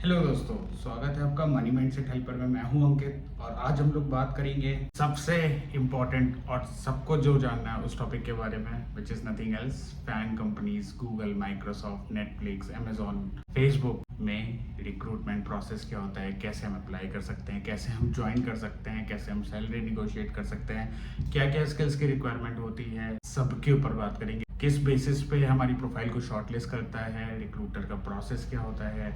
Hello दोस्तों, स्वागत है आपका मनी माइंडसेट हेल्पर में। मैं हूं अंकित और आज हम लोग बात करेंगे सबसे इम्पोर्टेंट और सबको जो जानना है उस टॉपिक के बारे में, which is nothing else fan companies Google, Microsoft, Netflix, Amazon, Facebook में रिक्रूटमेंट प्रोसेस क्या होता है, कैसे हम अप्लाई कर सकते हैं, कैसे हम ज्वाइन कर सकते हैं, कैसे हम सैलरी निगोशिएट कर सकते हैं, क्या क्या स्किल्स की रिक्वायरमेंट होती है, सबके ऊपर बात करेंगे। किस बेसिस पे हमारी प्रोफाइल को शॉर्टलिस्ट करता है, रिक्रूटर का प्रोसेस क्या होता है,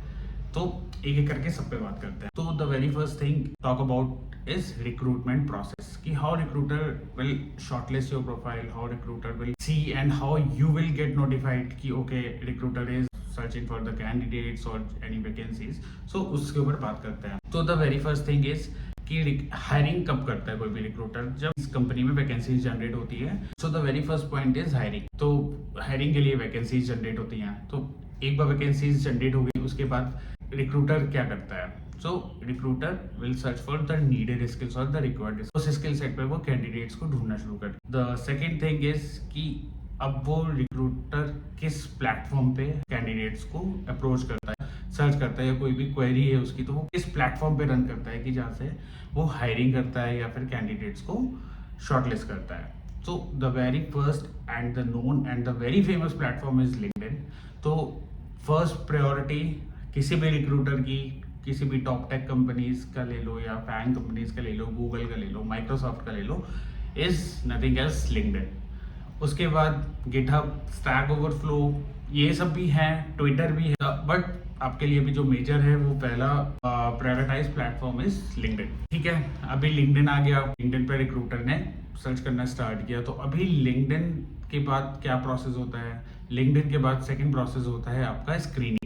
तो एक एक करके सब पे बात करते हैं। तो the very first thing talk about is recruitment process कि how recruiter will shortlist your profile, how recruiter will see and how you will get notified कि okay recruiter is searching for the candidates और any vacancies. So उसके ऊपर बात करते हैं। तो the very first thing is कि hiring कब करता है कोई भी रिक्रूटर, जब इस कंपनी में वैकेंसीज जनरेट होती है। So the very first point is hiring. तो हायरिंग के लिए वैकेंसीज जनरेट होती हैं। तो एक बार वैकेंसीज जनरेट हो गई, उसके बाद रिक्रूटर क्या करता है? So recruiter will search for the needed skills और द रिक्वायर्ड उस स्किल सेट पे वो कैंडिडेट्स को ढूंढना शुरू कर। द सेकेंड थिंग इज कि अब वो रिक्रूटर किस प्लेटफॉर्म पे कैंडिडेट्स को अप्रोच करता है, सर्च करता है, या कोई भी क्वेरी है उसकी तो वो किस प्लेटफॉर्म पे रन करता है कि जहाँ से वो हायरिंग करता है या फिर कैंडिडेट्स को शॉर्टलिस्ट करता है। तो the very first and the known and the very famous platform is LinkedIn. तो फर्स्ट प्रायोरिटी किसी भी रिक्रूटर की, किसी भी टॉप टेक कंपनीज का ले लो या फैन कंपनीज का ले लो, गूगल का ले लो, माइक्रोसॉफ्ट का ले लो, इज नथिंग एल्स लिंक्डइन। उसके बाद गिटहब, स्टैक ओवरफ्लो, ये सब भी हैं, ट्विटर भी है, बट आपके लिए भी जो मेजर है वो पहला प्रायोरिटाइज प्लेटफॉर्म इज लिंक्डइन। ठीक है, अभी लिंक्डइन आ गया, लिंक्डइन पे रिक्रूटर ने सर्च करना स्टार्ट किया। तो अभी लिंक्डइन के बाद क्या प्रोसेस होता है? लिंक्डइन के बाद सेकंड प्रोसेस होता है आपका स्क्रीनिंग।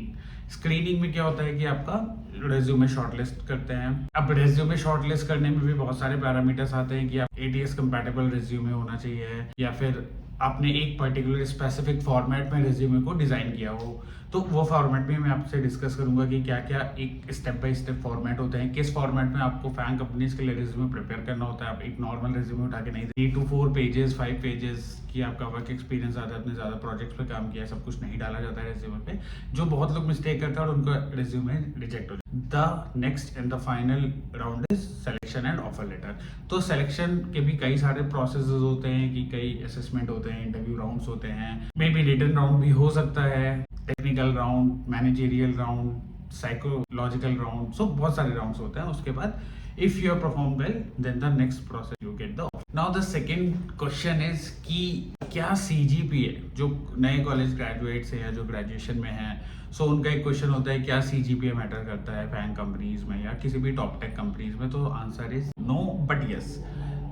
स्क्रीनिंग में क्या होता है कि आपका रेज्यूमे शॉर्टलिस्ट करते हैं। अब रेज्यूमे शॉर्टलिस्ट करने में भी बहुत सारे पैरामीटर्स आते हैं कि आप एटीएस कंपैटिबल रेज्यूमे होना चाहिए, या फिर आपने एक पर्टिकुलर स्पेसिफिक फॉर्मेट में रेज्यूमे को डिजाइन किया हो। तो वो फॉर्मेट भी मैं आपसे डिस्कस करूंगा कि क्या क्या एक स्टेप बाय स्टेप फॉर्मेट होते हैं, किस फॉर्मेट में आपको फैन कंपनीज के लिए रेज्यूमे प्रिपेयर करना होता है। आप एक नॉर्मल रेज्यूमे उठा के नहीं, 3 to 4 पेजेस, 5 पेजेस की आपका वर्क एक्सपीरियंस ज़्यादा, आपने ज़्यादा प्रोजेक्ट्स पे काम किया, सब कुछ नहीं डाला जाता है रेज्यूमे पे, जो बहुत लोग मिस्टेक करते हैं और उनका रेज्यूमे रिजेक्ट हो जाता है। The next and the final round is selection and offer letter. तो सिलेक्शन के भी कई सारे प्रोसेस होते हैं कि कई असेसमेंट होते हैं, इंटरव्यू राउंड्स होते हैं, मे बी रिटन राउंड भी हो सकता है, technical round, managerial round, psychological round, so बहुत सारे राउंड्स होते हैं। उसके बाद if you perform well then the next process you get the offer. Now the second question is कि क्या सीजीपीए, जो नए कॉलेज ग्रेजुएट्स हैं या जो ग्रेजुएशन में हैं, सो उनका एक क्वेश्चन होता है क्या सीजीपीए मैटर करता है फैन कंपनीज में या किसी भी टॉप टेक कंपनीज में? तो answer is no but yes.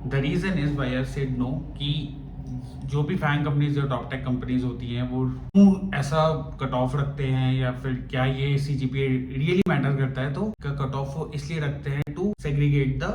The reason is why I said no कि जो भी फैन कंपनीज या टॉप टेक कंपनीज होती हैं वो क्यों ऐसा कट ऑफ रखते हैं, या फिर क्या ये सीजीपीए रियली मैटर करता है? तो कट ऑफ वो इसलिए रखते हैं to segregate the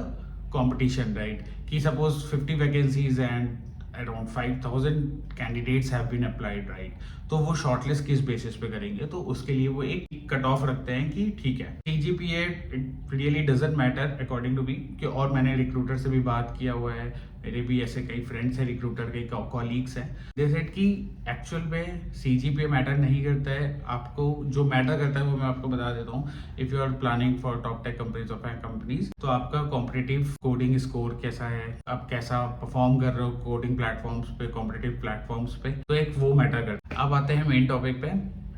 competition, right? कि suppose 50 vacancies and around 5000 candidates have been applied, right? तो वो शॉर्टलिस्ट किस बेसिस पे करेंगे? तो उसके लिए वो एक कट ऑफ रखते हैं कि ठीक है, CGPA it really doesn't matter according to me. और मैंने रिक्रूटर से भी बात किया हुआ है, मेरे भी ऐसे कई फ्रेंड्स हैं रिक्रूटर के, कॉलीग्स हैं, दे सेड कि एक्चुअल में सीजीपीए मैटर नहीं करता है। आपको जो मैटर करता है वो मैं आपको बता देता हूँ। If you are planning for top tech companies और फैन कंपनीज, तो आपका कॉम्पिटिटिव कोडिंग स्कोर कैसा है, आप कैसा परफॉर्म कर रहे हो कोडिंग प्लेटफॉर्म्स पे, कॉम्पिटिटिव प्लेटफॉर्म्स पे, तो एक वो मैटर करता है। अब आते हैं मेन टॉपिक पे,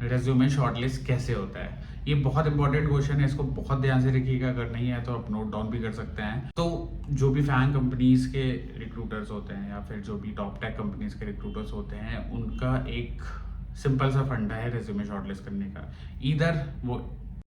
रेज्यूमे शॉर्टलिस्ट कैसे होता है। ये बहुत इंपॉर्टेंट क्वेश्चन है, इसको बहुत ध्यान से रखिएगा। अगर नहीं है तो आप नोट डाउन भी कर सकते हैं। तो जो भी फैन कंपनीज के रिक्रूटर्स होते हैं या फिर जो भी टॉप टेक कंपनीज के रिक्रूटर्स होते हैं, उनका एक सिंपल सा फंडा है रेज्यूमे शॉर्टलिस्ट करने का। इधर वो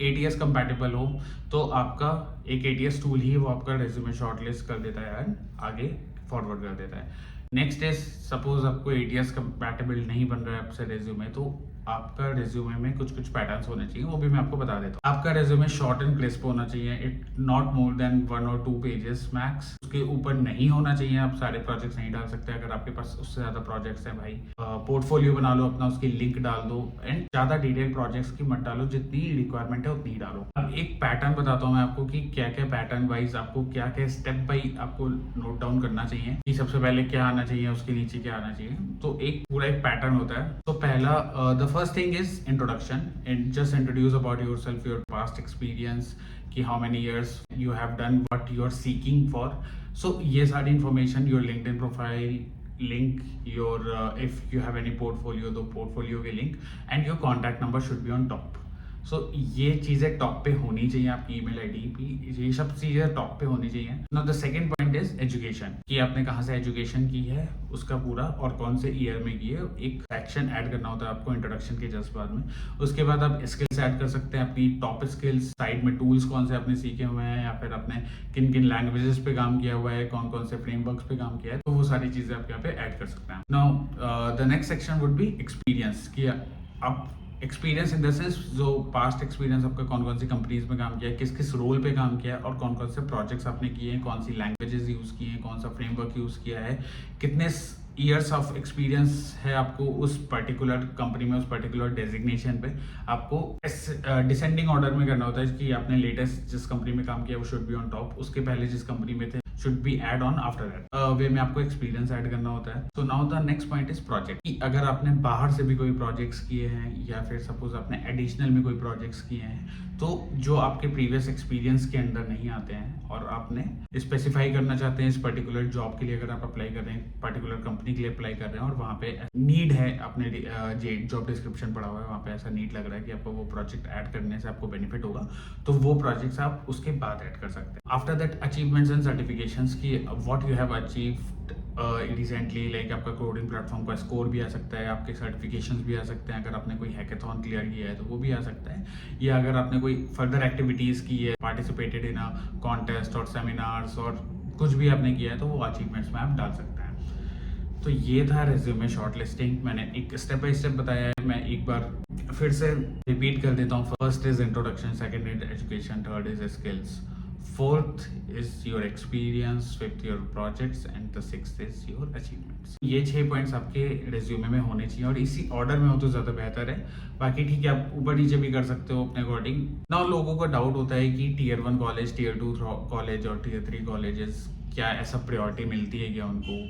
एटीएस कंपैटिबल हो तो आपका एक एटीएस टूल ही वो आपका रेज्यूमे शॉर्टलिस्ट कर देता है एंड आगे फॉरवर्ड कर देता है। नेक्स्ट इज सपोज आपको एटीएस कंपैटिबल नहीं बन रहा है आपसे रेज्यूमे, तो आपका रेज्यूमे में कुछ कुछ पैटर्न्स होने चाहिए, वो भी मैं आपको बता देता हूँ। आपका रेज्यूमे शॉर्ट एंड क्रिस्प होना चाहिए, it not more than 1 or 2 pages max. उसके ऊपर नहीं होना चाहिए, आप सारे प्रोजेक्ट्स नहीं डाल सकते। अगर आपके पास उससे ज्यादा प्रोजेक्ट्स हैं भाई, पोर्टफोलियो बना लो अपना, उसकी लिंक डाल दो, एंड ज्यादा डिटेल प्रोजेक्ट्स की मत डालो, जितनी रिक्वायरमेंट है उतनी ही डालो। अब एक पैटर्न बताता हूँ मैं आपको कि क्या क्या पैटर्न वाइज आपको क्या क्या स्टेप बाई आपको नोट डाउन करना चाहिए कि सबसे पहले क्या आना चाहिए, उसके नीचे क्या आना चाहिए। तो एक पूरा एक पैटर्न होता है। तो पहला the first thing is introduction and just introduce about yourself, your past experience, कि how many years you have done, what you are seeking for. So ये सारी information, your LinkedIn profile link, your if you have any portfolio, the portfolio के link and your contact number should be on top. सो ये चीज़ें top पे होनी चाहिए, आपकी email ID भी, ये सब चीज़ें टॉप पे होनी चाहिए. Now the second point is education, कि आपने कहाँ से एजुकेशन की है उसका पूरा और कौन से ईयर में की है, एक सेक्शन ऐड करना होता है आपको इंट्रोडक्शन के जस्ट बाद में. उसके बाद आप स्किल्स ऐड कर सकते हैं, अपनी टॉप स्किल्स, साइड में टूल्स कौन से आपने सीखे हुए हैं या फिर आपने किन किन लैंग्वेजेस पे काम किया हुआ है, कौन कौन से फ्रेमवर्क्स पे काम किया है, तो वो सारी चीज़ें आप यहाँ पे ऐड कर सकते हैं. Now the next section would be experience, कि आप एक्सपीरियंस इन द सेंस जो पास्ट एक्सपीरियंस आपका, कौन कौन सी कंपनीज में काम किया है, किस किस रोल पे काम किया है और कौन कौन से प्रोजेक्ट्स आपने किए हैं, कौन सी लैंग्वेजेस यूज़ किए हैं, कौन सा फ्रेमवर्क यूज़ किया है, कितने ईयर्स ऑफ एक्सपीरियंस है आपको उस पर्टिकुलर कंपनी में, उस पर्टिकुलर डेजिग्नेशन पे. आपको डिसेंडिंग ऑर्डर में करना होता है कि आपने लेटेस्ट जिस कंपनी में काम किया वो शुड बी ऑन टॉप, उसके पहले जिस कंपनी में थे should be add on after that वे में आपको एक्सपीरियंस ऐड करना होता है. तो now the next point is project, कि अगर आपने बाहर से भी कोई प्रोजेक्ट्स किए हैं या फिर सपोज आपने एडिशनल में कोई प्रोजेक्ट्स किए हैं, तो जो आपके प्रीवियस एक्सपीरियंस के अंदर नहीं आते हैं और आपने स्पेसिफाई करना चाहते हैं इस पर्टिकुलर जॉब के लिए, अगर आप अप्लाई कर रहे हैं, पर्टिकुलर कंपनी के लिए अप्लाई कर रहे हैं और वहाँ पे नीड है, आपने जॉब डिस्क्रिप्शन पढ़ा हुआ है, वहाँ पे ऐसा नीड लग रहा है कि आपको वो प्रोजेक्ट ऐड करने से आपको बेनिफिट होगा, तो वो प्रोजेक्ट्स आप उसके बाद ऐड कर सकते हैं. After that achievements and certifications, की what you have achieved recently, like आपका कोडिंग प्लेटफॉर्म का स्कोर भी आ सकता है, आपके सर्टिफिकेशंस भी आ सकते हैं, अगर आपने कोई हैकेथॉन क्लियर किया है तो वो भी आ सकता है, या अगर आपने कोई फर्दर एक्टिविटीज़ की है, पार्टिसिपेटेड इन अ कॉन्टेस्ट और सेमिनार्स और कुछ भी आपने किया है, तो वो अचीवमेंट्स में आप डाल सकते हैं. तो ये था रेज्यूमे शॉर्ट लिस्टिंग, मैंने एक स्टेप बाय स्टेप बताया है, मैं एक बार फिर से रिपीट कर देता हूँ. First is introduction, second is education, third is skills, fourth is your experience, fifth your projects and the sixth is your achievements. ये 6 पॉइंट्स आपके रिज्यूमे में होने चाहिए और इसी ऑर्डर में हो तो ज़्यादा बेहतर है. बाकी ठीक है, आप ऊपर नीचे भी कर सकते हो अपने अकॉर्डिंग. ना लोगों का डाउट होता है कि टियर 1 कॉलेज, टियर 2 कॉलेज और टियर 3 कॉलेजेस, क्या ऐसा प्रायोरिटी मिलती है क्या उनको,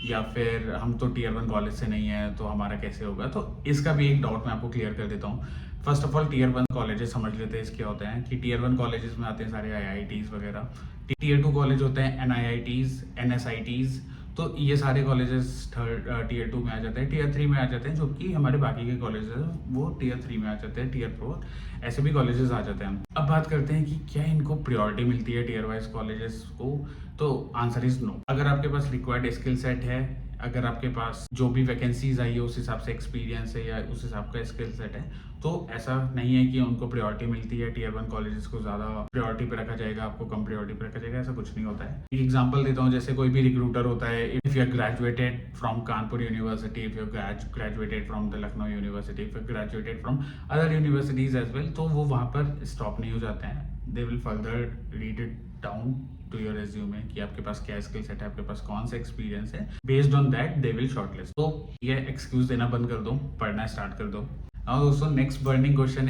या फिर हम तो टियर 1 कॉलेज से नहीं है तो हमारा कैसे होगा. तो इसका भी एक डाउट मैं आपको क्लियर कर देता हूँ. First of all tier 1 colleges समझ लेते हैं इसके होते हैं, कि टियर 1 कॉलेजेस में आते हैं सारे IITs वगैरह. टियर 2 कॉलेज होते हैं NIITs, NSITs. तो ये सारे कॉलेजेस टियर 2 में आ जाते हैं. टियर 3 में आ जाते हैं, जो कि हमारे बाकी के कॉलेजेस हैं वो टियर 3 में आ जाते हैं, टियर 4 ऐसे भी कॉलेजेस आ जाते हैं. अब बात करते हैं कि क्या इनको प्रायोरिटी मिलती है टियर वाइज कॉलेजेस को. तो आंसर इज नो. अगर आपके पास रिक्वायर्ड स्किल सेट है, अगर आपके पास जो भी वैकेंसीज आई है उस हिसाब से एक्सपीरियंस है या उस हिसाब का स्किल सेट है, तो ऐसा नहीं है कि उनको प्रायोरिटी मिलती है, टियर 1 कॉलेजेस को ज़्यादा प्रायोरिटी पे रखा जाएगा, आपको कम प्रायोरिटी पे रखा जाएगा, ऐसा कुछ नहीं होता है. एक एग्जांपल देता हूँ, जैसे कोई भी रिक्रूटर होता है, if you are graduated from Kanpur university, if you graduated from the Lucknow university, if you graduated from other universities as well, तो वो वहाँ पर स्टॉप नहीं हो जाते हैं. They will further read it down to your resume कि आपके पास क्या स्किल सेट है, आपके पास कौन सा एक्सपीरियंस है. Based on that they will shortlist. तो ये एक्सक्यूज देना बंद कर दो, पढ़ना स्टार्ट कर दो. नाउ दोस्तों, next burning question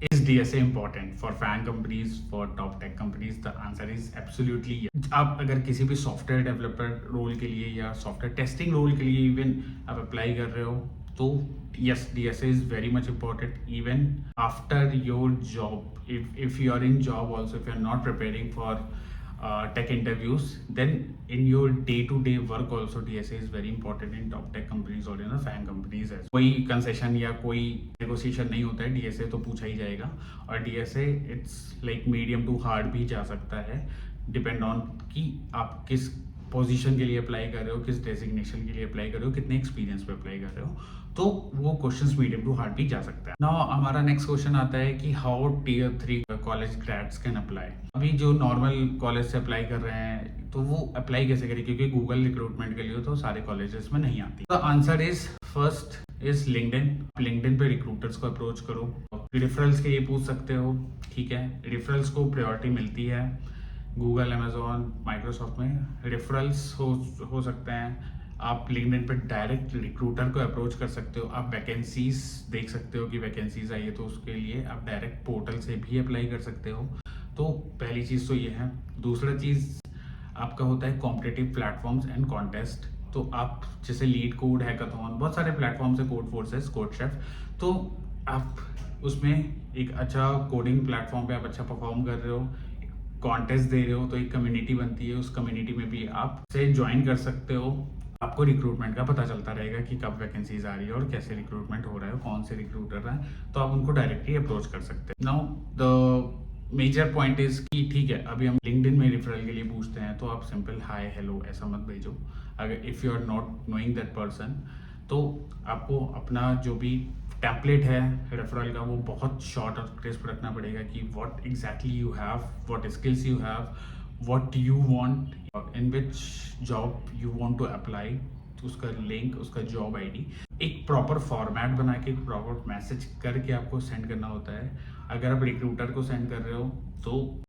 is DSA important for FAANG companies, for top tech companies? The answer is absolutely yes. आप अगर किसी भी सॉफ्टवेयर डेवलपर रोल के लिए या सॉफ्टवेयर टेस्टिंग रोल के लिए इवन आप अप्लाई कर रहे हो, तो yes, DSA is very much important even after your job. If you are in job also, if you are not preparing for tech interviews, then in your day-to-day work also DSA is very important in top tech companies or in the FAANG companies as. कोई concession या कोई negotiation नहीं होता है, DSA तो पूछा ही जाएगा. और DSA it's like medium to hard भी जा सकता है, डिपेंड ऑन कि आप किस पोजीशन के लिए अप्लाई कर रहे हो, किस डेजिग्नेशन के लिए अप्लाई कर रहे हो, कितने एक्सपीरियंस पे अप्लाई कर रहे हो, तो वो क्वेश्चंस मीडियम टू हार्ड भी जा सकता है. नाउ हमारा नेक्स्ट क्वेश्चन आता है कि how tier 3 college grads can apply. अभी जो नॉर्मल कॉलेज से अप्लाई कर रहे हैं तो वो अप्लाई कैसे करें, क्योंकि गूगल रिक्रूटमेंट के लिए तो सारे कॉलेजेस में नहीं आती. The answer is first is LinkedIn पे रिक्रूटर्स को अप्रोच करो. रेफरल्स के लिए पूछ सकते हो, ठीक है. रेफरल्स को प्रायोरिटी मिलती है गूगल, अमेजोन, माइक्रोसॉफ्ट में. रेफरल्स हो सकते हैं. आप लिंक्डइन पे डायरेक्ट रिक्रूटर को अप्रोच कर सकते हो. आप वैकेंसीज देख सकते हो कि वैकेंसीज आई है, तो उसके लिए आप डायरेक्ट पोर्टल से भी अप्लाई कर सकते हो. तो पहली चीज़ तो ये है. दूसरा चीज़ आपका होता है कॉम्पिटिटिव प्लेटफॉर्म्स एंड कॉन्टेस्ट. तो आप जैसे लीड कोड, हैकाथॉन, बहुत सारे प्लेटफॉर्म्स है, कोड फोर्सेस, कोड शेफ, तो आप उसमें एक अच्छा कोडिंग प्लेटफॉर्म पे आप अच्छा परफॉर्म कर रहे हो, कॉन्टेस्ट दे रहे हो, तो एक कम्युनिटी बनती है, उस कम्युनिटी में भी आप से ज्वाइन कर सकते हो। आपको रिक्रूटमेंट का पता चलता रहेगा कि कब वैकेंसीज आ रही है और कैसे रिक्रूटमेंट हो रहा है, कौन से रिक्रूटर हैं, तो आप उनको डायरेक्टली अप्रोच कर सकते हैं। Now the major point is कि ठीक है, अभी हम लिंक्डइन में रेफरल के लिए पूछते हैं, तो आप सिंपल हाय हेलो ऐसा मत भेजो। अगर if you are not knowing that person, तो आपको अपना जो भी टेम्पलेट है रेफरल का वो बहुत शॉर्ट और क्रिस्प रखना पड़ेगा कि what exactly you have, what skills you have, what you want, in which job you want to apply, उसका लिंक, उसका जॉब आईडी, एक प्रॉपर फॉर्मेट बना के एक प्रॉपर मैसेज करके आपको सेंड करना होता है। अगर आप रिक्रूटर को सेंड कर रहे हो तो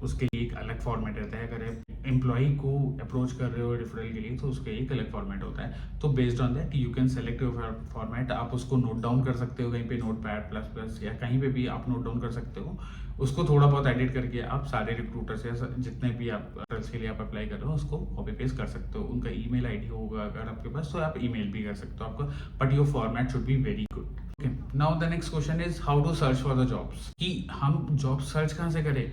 उसके लिए एक अलग फॉर्मेट रहता है। अगर आप एम्प्लॉय को अप्रोच कर रहे हो रेफरल के लिए तो उसके एक अलग फॉर्मेट होता है। तो based on that you can select your format. आप उसको नोट डाउन कर सकते हो कहीं पे, नोट पैड प्लस प्लस या कहीं पे भी आप नोट डाउन कर सकते हो। उसको थोड़ा बहुत एडिट करके आप सारे रिक्रूटर से जितने भी आप के लिए आप अप्लाई कर रहे हो उसको कॉपी पेस्ट कर सकते हो। उनका ईमेल आईडी होगा अगर आपके पास तो आप ईमेल भी कर सकते हो आपका, but your format should be very good. Okay, now the next question is how to search for the jobs, कि हम जॉब सर्च कहाँ से करें,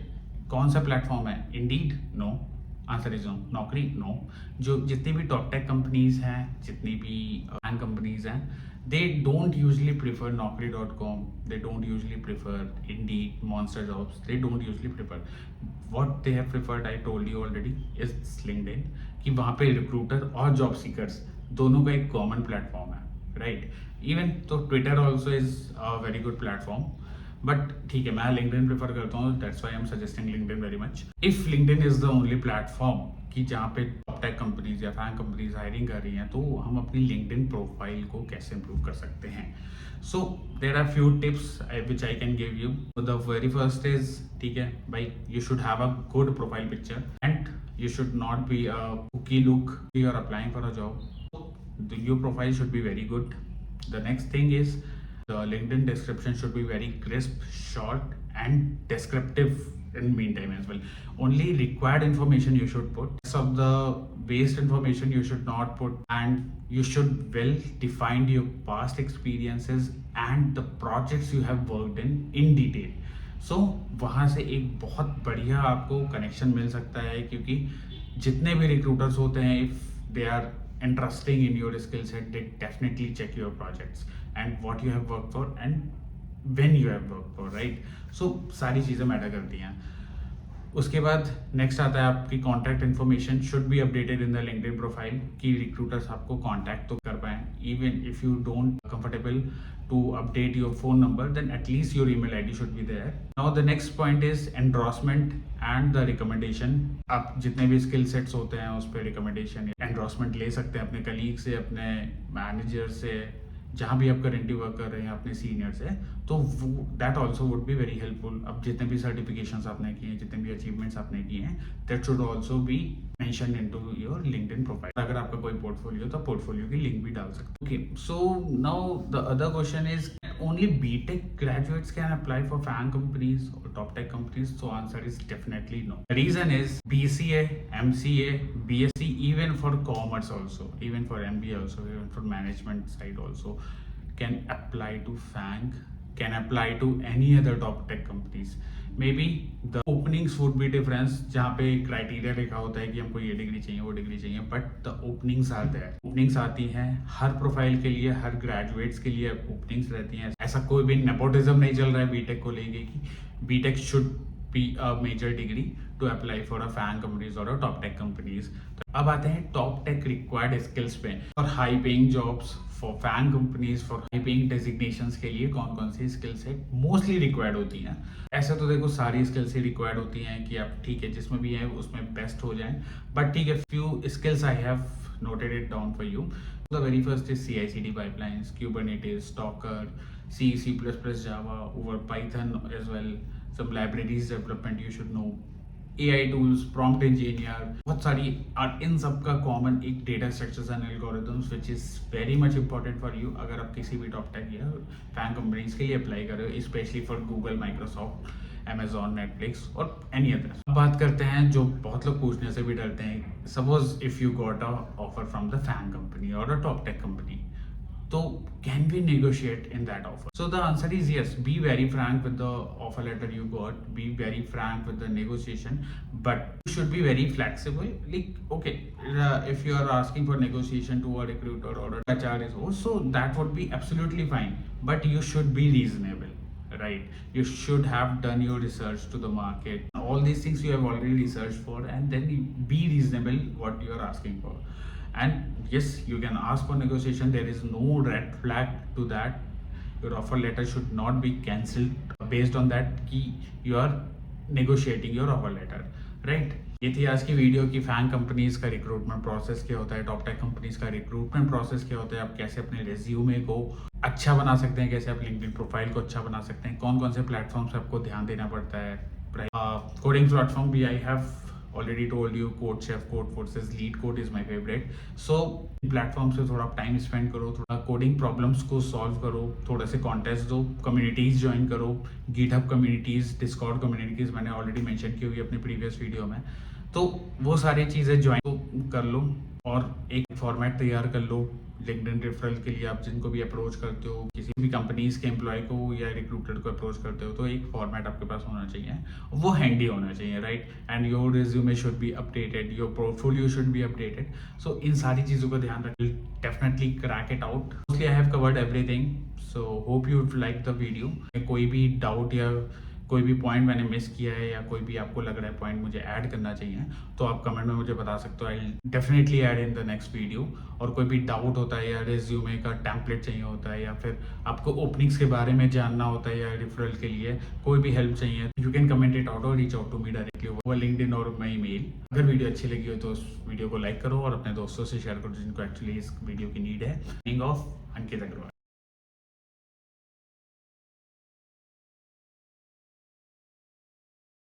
कौन सा प्लेटफॉर्म है? Indeed? No, answer is no. Naukri? No. जो जितनी भी टॉप टेक कंपनीज हैं, जितनी भी कंपनीज हैं, they don't usually prefer naukri.com, they don't usually prefer Indeed, Monster Jobs, they don't usually prefer. What they have preferred, I told you already, is LinkedIn, कि वहाँ पे रिक्रूटर और job seekers दोनों का एक कॉमन प्लेटफॉर्म है, right? Even तो Twitter also is a very good platform, but ठीक है, मैं लिंक्डइन प्रेफर करता हूँ, that's why I am suggesting LinkedIn very much. If LinkedIn is the only platform कि जहाँ पे टॉप टेक कंपनीज या फैंग कंपनीज हायरिंग कर रही हैं, तो हम अपनी लिंक्डइन प्रोफाइल को कैसे इंप्रूव कर सकते हैं? So there are few tips which I can give you. The very first is, ठीक है भाई, you should have a good profile picture and you should not be a cookie look if you are applying for a job. Your profile should be very good. The next thing is the LinkedIn description should be very crisp, short and descriptive in meantime as well. Only required information you should put. Rest of the waste information you should not put, and you should well define your past experiences and the projects you have worked in detail. सो वहाँ से एक बहुत बढ़िया आपको connection मिल सकता है, क्योंकि जितने भी रिक्रूटर्स होते हैं, if they are interesting in your skill set, they definitely check your projects and what you have work for and when you have work for, right? So सारी चीज़ें मैटर करती हैं। उसके बाद नेक्स्ट आता है आपकी contact information should be updated in the LinkedIn profile, कि रिक्रूटर्स आपको कॉन्टैक्ट तो कर पाएँ। Even if you don't comfortable to update your phone number, then at least your email ID should be there. Now the next point is endorsement and the recommendation. आप जितने भी skill sets होते हैं उस पर recommendation endorsement ले सकते हैं अपने colleague से, अपने manager से, जहाँ भी आप करेंटली वर्क कर रहे हैं अपने सीनियर से, तो that also would be very helpful. अब जितने भी सर्टिफिकेशंस आपने किए हैं, जितने भी अचीवमेंट्स आपने किए हैं, that should also be mention into your LinkedIn profile. अगर आपका कोई पोर्टफोलियो तो पोर्टफोलियो की लिंक भी डाल सकते हैं। Okay, so now the other question is only BTech graduates can apply for FAANG companies or top tech companies? So answer is definitely no. The reason is BCA, MCA, BSc, even for commerce also, even for MBA also, even for management side also can apply to FAANG, can apply to any other top tech companies. Maybe the openings would be different, जहाँ पे criteria लिखा होता है कि हमको ये degree चाहिए, वो डिग्री चाहिए, but the openings are there. Openings आती हैं हर प्रोफाइल के लिए, हर ग्रेजुएट्स के लिए ओपनिंग्स रहती हैं। ऐसा कोई भी नेपोटिज्म नहीं चल रहा है बीटेक को लेके कि BTech should be a major degree to apply for a FAANG companies और टॉप टेक कंपनीज। अब आते हैं टॉप टेक रिक्वायर्ड स्किल्स पे और high paying jobs for FAANG companies, for high paying designations के लिए कौन कौन सी स्किल्स है मोस्टली रिक्वायर्ड होती हैं। ऐसे तो देखो सारी स्किल्स ही रिक्वायर्ड होती हैं कि आप ठीक है जिसमें भी है उसमें बेस्ट हो जाएं, बट ठीक है, few skills I have noted it down for you. The very first is CI/CD pipelines, Kubernetes, Docker, C, C++, Java, over Python as well. Some libraries development you should know. AI tools, prompt engineer, बहुत सारी और इन सब का common एक data structures and algorithms which is very much important for you अगर आप किसी भी टॉप टेक या फैंग कंपनीज के लिए अप्लाई कर रहे हो, specially for Google, Microsoft Amazon, Netflix और any other. अब बात करते हैं जो बहुत लोग पूछने से भी डरते हैं. Suppose if you got a offer from the FAANG company or a top tech company, so can we negotiate in that offer? So the answer is yes. Be very frank with the offer letter you got. Be very frank with the negotiation, but you should be very flexible. Like, okay, if you are asking for negotiation to a recruiter or a HR is also, that would be absolutely fine. But you should be reasonable, right? You should have done your research to the market. All these things you have already researched for, and then be reasonable what you are asking for. And yes, you can ask for negotiation. There is no red flag to that. Your offer letter should not be cancelled based on that कि you are negotiating your offer letter, right? ये थी आज की video की Fang companies का recruitment process क्या होता है, टॉप टेक कंपनीज का रिक्रूटमेंट प्रोसेस क्या होता है, आप कैसे अपने रेज्यूमे को अच्छा बना सकते हैं, कैसे आप लिंक्डइन प्रोफाइल को अच्छा बना सकते हैं, कौन कौन से प्लेटफॉर्म से आपको ध्यान देना पड़ता है. कोडिंग प्लेटफॉर्म भी I have already told you, CodeChef, Codeforces, LeetCode is my favorite. So platform से थोड़ा टाइम स्पेंड करो, थोड़ा कोडिंग प्रॉब्लम्स को सॉल्व करो, थोड़े से कॉन्टेस्ट दो, कम्युनिटीज ज्वाइन करो, गिटहब कम्युनिटीज, डिस्कॉर्ड कम्युनिटीज मैंने ऑलरेडी मेंशन की हुई अपनी प्रीवियस वीडियो में. तो वो सारी चीज़ें ज्वाइन कर लो और एक फॉर्मेट तैयार कर लो लिंक्डइन रेफरल के लिए. आप जिनको भी अप्रोच करते हो, किसी भी कंपनीज के एम्प्लॉय को या रिक्रूटर को अप्रोच करते हो, तो एक फॉर्मेट आपके पास होना चाहिए, वो हैंडी होना चाहिए, right? And your resume should be updated, your portfolio should be updated. So इन सारी चीज़ों का ध्यान रखिए. Definitely crack it out. Mostly I have covered everything. So hope you like the video. कोई भी डाउट या कोई भी पॉइंट मैंने मिस किया है या कोई भी आपको लग रहा है पॉइंट मुझे ऐड करना चाहिए, तो आप कमेंट में मुझे बता सकते हो. I definitely add in the next video. और कोई भी डाउट होता है या रिज्यूमे का टेम्पलेट चाहिए होता है या फिर आपको ओपनिंग्स के बारे में जानना होता है या रेफरल के लिए कोई भी हेल्प चाहिए, you can comment it out और reach out to me directly over LinkedIn और माई मेल. अगर वीडियो अच्छी लगी हो तो उस वीडियो को लाइक करो और अपने दोस्तों से शेयर करो जिनको एक्चुअली इस वीडियो की नीड है. ऑफ अंकित अग्रवाल.